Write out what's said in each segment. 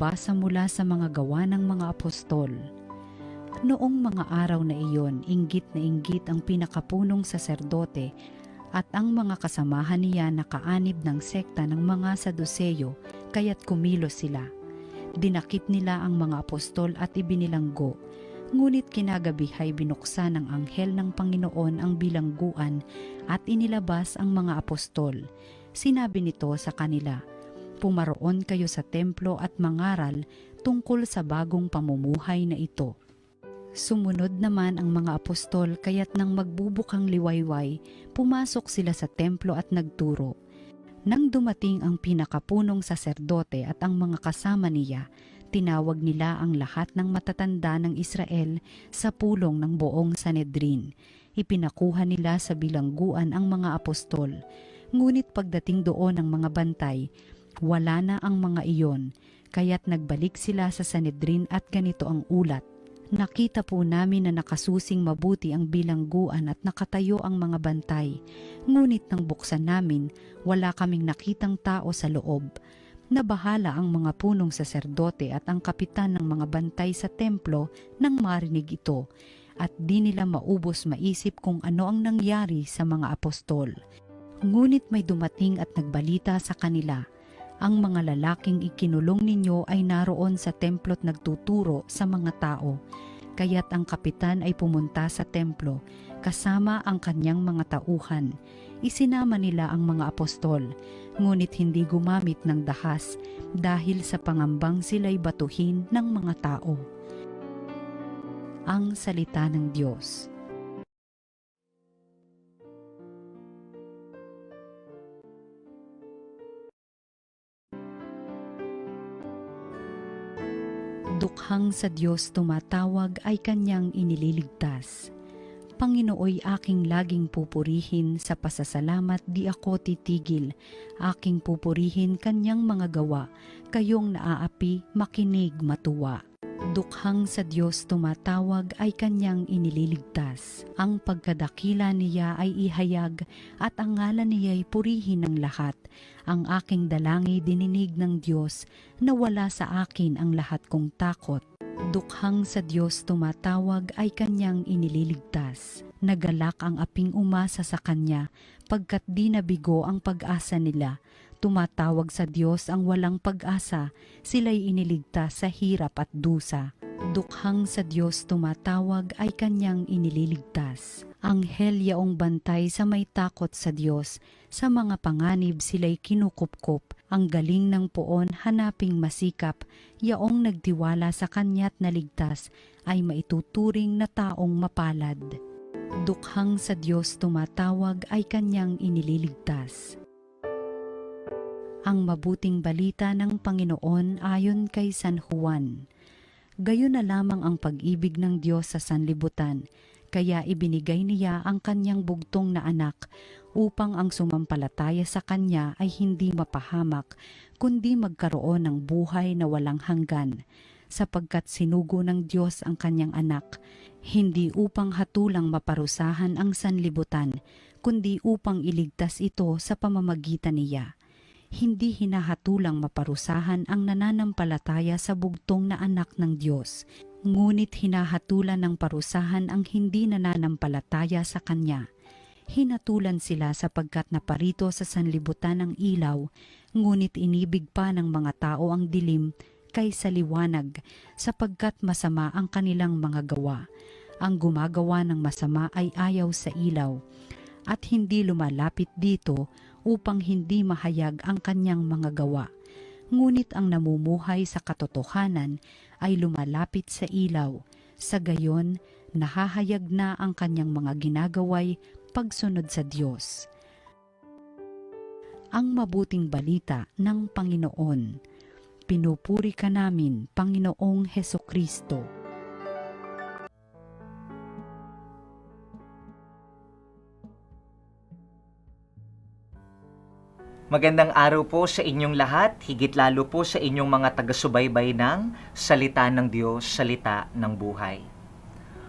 Pagbabasa mula sa mga gawa ng mga apostol. Noong mga araw na iyon, inggit na inggit ang pinakapunong saserdote at ang mga kasamahan niya na kaanib ng sekta ng mga Saduseyo, kaya't kumilos sila. Dinakip nila ang mga apostol at ibinilanggo. Ngunit kinagabi ay binuksan ng anghel ng Panginoon ang bilangguan at inilabas ang mga apostol. Sinabi nito sa kanila, "Pumaroon kayo sa templo at mangaral tungkol sa bagong pamumuhay na ito." Sumunod naman ang mga apostol, kaya't nang magbubukang liwayway, pumasok sila sa templo at nagturo. Nang dumating ang pinakapunong saserdote at ang mga kasama niya, tinawag nila ang lahat ng matatanda ng Israel sa pulong ng buong Sanedrin. Ipinakuha nila sa bilangguan ang mga apostol. Ngunit pagdating doon ng mga bantay, wala na ang mga iyon, kaya't nagbalik sila sa Sanedrin at ganito ang ulat. Nakita po namin na nakasusing mabuti ang bilangguan at nakatayo ang mga bantay. Ngunit nang buksan namin, wala kaming nakitang tao sa loob. Nabahala ang mga punong saserdote at ang kapitan ng mga bantay sa templo nang marinig ito, at di nila maubos maisip kung ano ang nangyari sa mga apostol. Ngunit may dumating at nagbalita sa kanila, "Ang mga lalaking ikinulong ninyo ay naroon sa templo't nagtuturo sa mga tao." Kaya't ang kapitan ay pumunta sa templo, kasama ang kanyang mga tauhan. Isinama nila ang mga apostol, ngunit hindi gumamit ng dahas dahil sa pangambang sila'y batuhin ng mga tao. Ang salita ng Diyos. Dukhang sa Diyos tumatawag ay kanyang inililigtas. Panginooy aking laging pupurihin, sa pasasalamat di ako titigil. Aking pupurihin kanyang mga gawa, kayong naaapi makinig matuwa. Dukhang sa Diyos tumatawag ay kanyang inililigtas. Ang pagkadakila niya ay ihayag at ang ngalan niya'y purihin ng lahat. Ang aking dalangin dininig ng Diyos, nawala sa akin ang lahat kong takot. Dukhang sa Diyos tumatawag ay kanyang inililigtas. Nagalak ang aping umasa sa kanya, pagkat di nabigo ang pag-asa nila. Tumatawag sa Diyos ang walang pag-asa, sila'y iniligtas sa hirap at dusa. Dukhang sa Diyos tumatawag ay kanyang inililigtas. Anghel yaong bantay sa may takot sa Diyos, sa mga panganib sila'y kinukupkup. Ang galing ng poon hanaping masikap, yaong nagtiwala sa kanya't naligtas, ay maituturing na taong mapalad. Dukhang sa Diyos tumatawag ay kanyang inililigtas. Ang mabuting balita ng Panginoon ayon kay San Juan. Gayon na lamang ang pag-ibig ng Diyos sa sanlibutan, kaya ibinigay niya ang kanyang bugtong na anak, upang ang sumampalataya sa kanya ay hindi mapahamak, kundi magkaroon ng buhay na walang hanggan. Sapagkat sinugo ng Diyos ang kanyang anak, hindi upang hatulang maparusahan ang sanlibutan, kundi upang iligtas ito sa pamamagitan niya. Hindi hinahatulang maparusahan ang nananampalataya sa bugtong na anak ng Diyos, ngunit hinahatulan ng parusahan ang hindi nananampalataya sa Kanya. Hinatulan sila sapagkat naparito sa sanlibutan ang ilaw, ngunit inibig pa ng mga tao ang dilim kaysa liwanag, sapagkat masama ang kanilang mga gawa. Ang gumagawa ng masama ay ayaw sa ilaw, at hindi lumalapit dito upang hindi mahayag ang kanyang mga gawa. Ngunit ang namumuhay sa katotohanan ay lumalapit sa ilaw, sa gayon nahahayag na ang kanyang mga ginagaway pagsunod sa Diyos. Ang mabuting balita ng Panginoon. Pinupuri ka namin, Panginoong Hesukristo. Magandang araw po sa inyong lahat, higit lalo po sa inyong mga taga-subaybay ng Salita ng Diyos, Salita ng Buhay.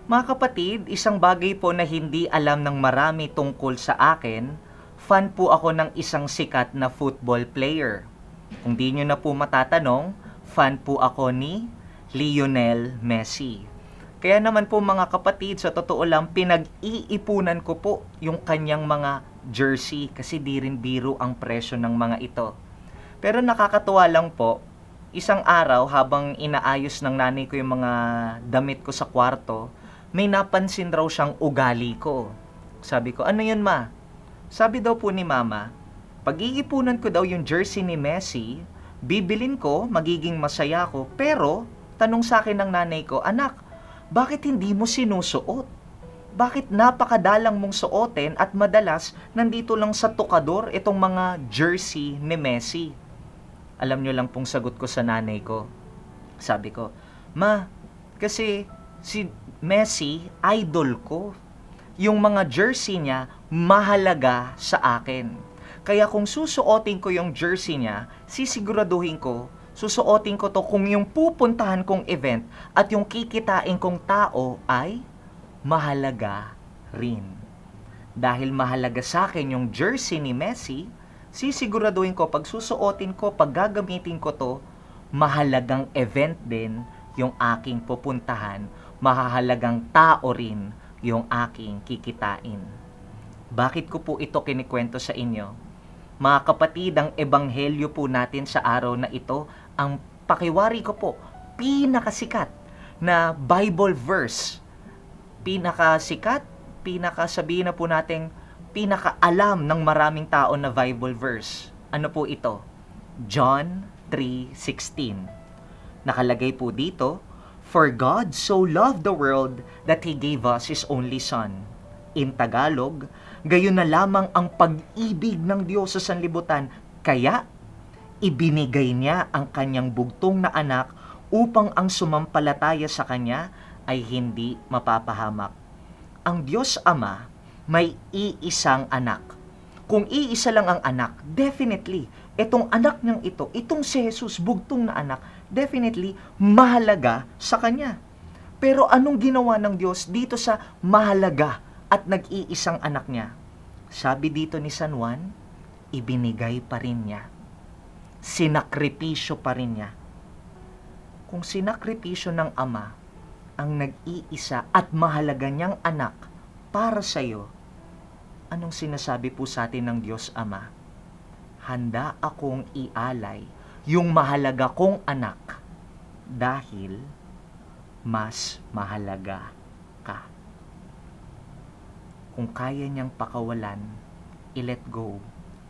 Mga kapatid, isang bagay po na hindi alam ng marami tungkol sa akin, fan po ako ng isang sikat na football player. Kung di nyo na po matatanong, fan po ako ni Lionel Messi. Kaya naman po mga kapatid, sa totoo lang, pinag-iipunan ko po yung kanyang mga jersey kasi di rin biro ang presyo ng mga ito. Pero nakakatuwa lang po, isang araw habang inaayos ng nanay ko yung mga damit ko sa kwarto, may napansin raw siyang ugali ko. Sabi ko, ano yun ma? Sabi daw po ni mama, pag-iipunan ko daw yung jersey ni Messi, bibilin ko, magiging masaya ko, pero tanong sa akin ng nanay ko, anak, bakit hindi mo sinusuot? Bakit napakadalang mong suotin at madalas nandito lang sa tukador itong mga jersey ni Messi? Alam nyo lang pong sagot ko sa nanay ko. Sabi ko, ma, kasi si Messi, idol ko. Yung mga jersey niya, mahalaga sa akin. Kaya kung susuotin ko yung jersey niya, sisiguraduhin ko, susuotin ko to kung yung pupuntahan kong event at yung kikitain kong tao ay mahalaga rin. Dahil mahalaga sa akin yung jersey ni Messi, sisiguraduhin ko pag susuotin ko, pag gagamitin ko to, mahalagang event din yung aking pupuntahan, mahalagang tao rin yung aking kikitain. Bakit ko po ito kinikwento sa inyo? Mga kapatid, ang ebanghelyo po natin sa araw na ito, ang pakiwari ko po, pinakasikat na Bible verse. Pinakasikat, pinakasabihin na po natin, pinakaalam ng maraming tao na Bible verse. Ano po ito? John 3:16. Nakalagay po dito, For God so loved the world that He gave us His only Son. In Tagalog, gayon na lamang ang pag-ibig ng Diyos sa sanlibutan, kaya ibinigay niya ang kanyang bugtong na anak upang ang sumampalataya sa kanya ay hindi mapapahamak. Ang Diyos Ama may iisang anak. Kung iisa lang ang anak, definitely, itong anak niyang ito, itong si Jesus, bugtong na anak, definitely mahalaga sa kanya. Pero anong ginawa ng Diyos dito sa mahalaga at nag-iisang anak niya? Sabi dito ni San Juan, ibinigay pa rin niya. Sinakripisyo pa rin niya. Kung sinakripisyo ng Ama ang nag-iisa at mahalaga niyang anak para sa iyo, anong sinasabi po sa atin ng Diyos Ama? Handa akong ialay yung mahalaga kong anak dahil mas mahalaga ka. Kung kaya niyang pakawalan, i-let go,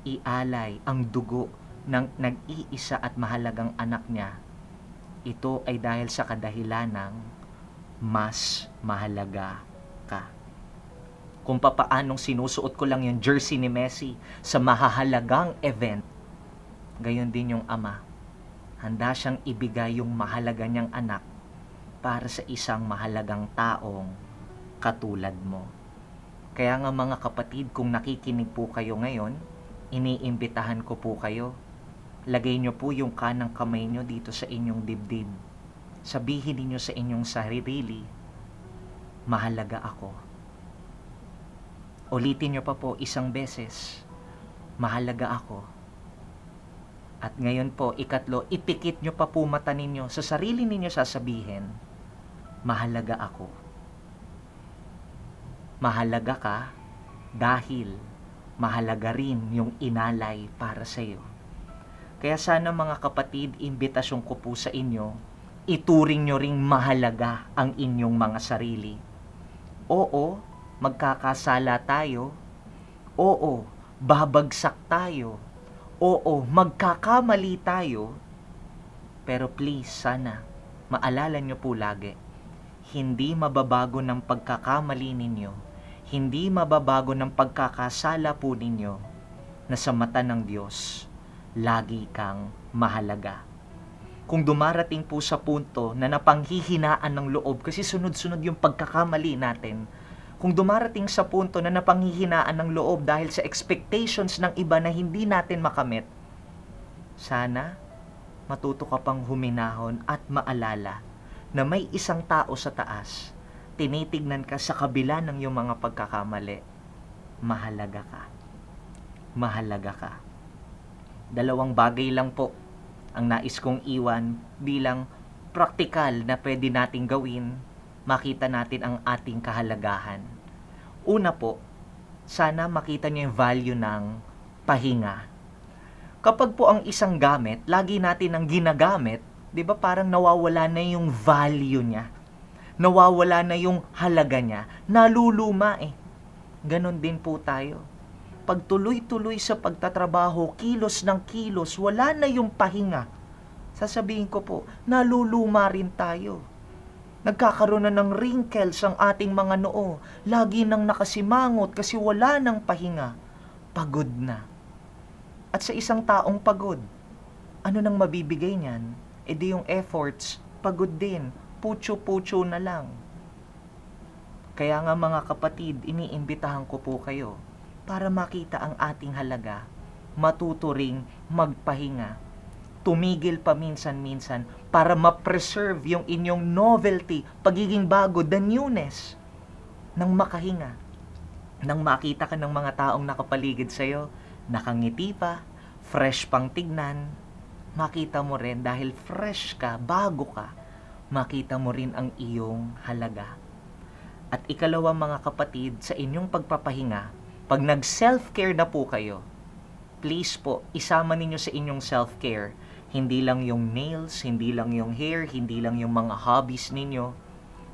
ialay ang dugo ng nag-iisa at mahalagang anak niya, ito ay dahil sa kadahilanang mas mahalaga ka. Kung papaanong sinusuot ko lang yung jersey ni Messi sa mahahalagang event, gayon din yung Ama. Handa siyang ibigay yung mahalaga niyang anak para sa isang mahalagang taong katulad mo. Kaya nga mga kapatid, kung nakikinig po kayo ngayon, iniimbitahan ko po kayo. Lagay niyo po yung kanang kamay niyo dito sa inyong dibdib. Sabihin niyo sa inyong sarili, mahalaga ako. Ulitin niyo pa po isang beses, mahalaga ako. At ngayon po, ikatlo, ipikit niyo pa po mata ninyo, sa sarili ninyo sasabihin, mahalaga ako. Mahalaga ka dahil mahalaga rin yung inalay para sa iyo. Kaya sana mga kapatid, imbitasyon ko po sa inyo, ituring nyo ring mahalaga ang inyong mga sarili. Oo, magkakasala tayo. Oo, babagsak tayo. Oo, magkakamali tayo. Pero please, sana, maalala nyo po lagi, hindi mababago ng pagkakamali ninyo, hindi mababago ng pagkakasala po ninyo, na sa mata ng Diyos, lagi kang mahalaga. Kung dumarating po sa punto na napanghihinaan ng loob, kasi sunod-sunod yung pagkakamali natin, kung dumarating sa punto na napanghihinaan ng loob dahil sa expectations ng iba na hindi natin makamit, sana matuto ka pang huminahon at maalala na may isang tao sa taas, tinitignan ka sa kabila ng iyong mga pagkakamali. Mahalaga ka. Mahalaga ka. Dalawang bagay lang po ang nais kong iwan bilang praktikal na pwede nating gawin, makita natin ang ating kahalagahan. Una po, sana makita niyo yung value ng pahinga. Kapag po ang isang gamit, lagi natin ang ginagamit, di ba parang nawawala na yung value niya. Nawawala na yung halaga niya. Naluluma eh. Ganon din po tayo. Pag tuloy-tuloy sa pagtatrabaho, kilos ng kilos, wala na yung pahinga. Sasabihin ko po, naluluma rin tayo. Nagkakaroon na ng wrinkles ang ating mga noo. Lagi nang nakasimangot kasi wala ng pahinga. Pagod na. At sa isang taong pagod, ano nang mabibigay niyan? E di yung efforts, pagod din. Putyo-putyo na lang. Kaya nga mga kapatid, iniimbitahan ko po kayo para makita ang ating halaga, matuto ring magpahinga, tumigil paminsan-minsan para ma-preserve yung inyong novelty, pagiging bago, the newness, nang makahinga. Nang makita ka ng mga taong nakapaligid sa'yo, nakangiti pa, fresh pang tignan, makita mo rin dahil fresh ka, bago ka, makita mo rin ang iyong halaga. At ikalawa mga kapatid, sa inyong pagpapahinga, pag nag-self-care na po kayo, please po, isama ninyo sa inyong self-care, hindi lang yung nails, hindi lang yung hair, hindi lang yung mga hobbies ninyo,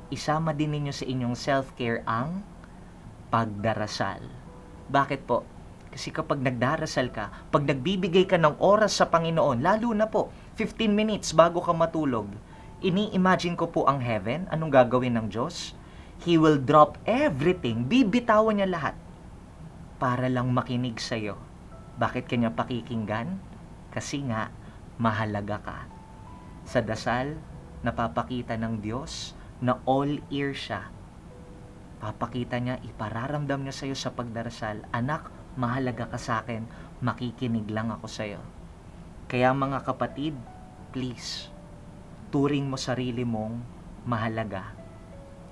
isama din ninyo sa inyong self-care ang pagdarasal. Bakit po? Kasi kapag nagdarasal ka, pag nagbibigay ka ng oras sa Panginoon, lalo na po, 15 minutes bago ka matulog, ini-imagine ko po ang heaven, anong gagawin ng Diyos? He will drop everything, bibitawan niya lahat, para lang makinig sa'yo. Bakit kanya pakikinggan? Kasi nga, mahalaga ka. Sa dasal, napapakita ng Diyos na all ear siya. Papakita niya, ipararamdam niya sa'yo sa pagdarasal, anak, mahalaga ka sa akin, makikinig lang ako sa'yo. Kaya mga kapatid, please, turing mo sarili mong mahalaga.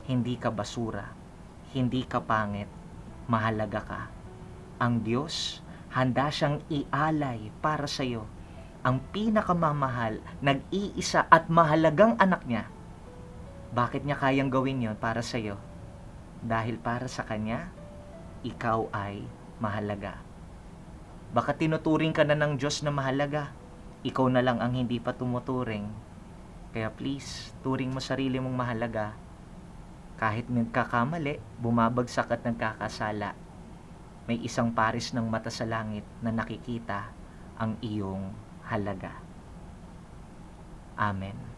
Hindi ka basura, hindi ka pangit, mahalaga ka. Ang Diyos, handa siyang ialay para sa'yo ang pinakamamahal, nag-iisa at mahalagang anak niya. Bakit niya kayang gawin yon para sa'yo? Dahil para sa Kanya, ikaw ay mahalaga. Baka tinuturing ka na ng Diyos na mahalaga, ikaw na lang ang hindi pa tumuturing. Kaya please, turing mo sarili mong mahalaga. Kahit nagkakamali, bumabagsak at nagkakasala, may isang paris ng mata sa langit na nakikita ang iyong halaga. Amen.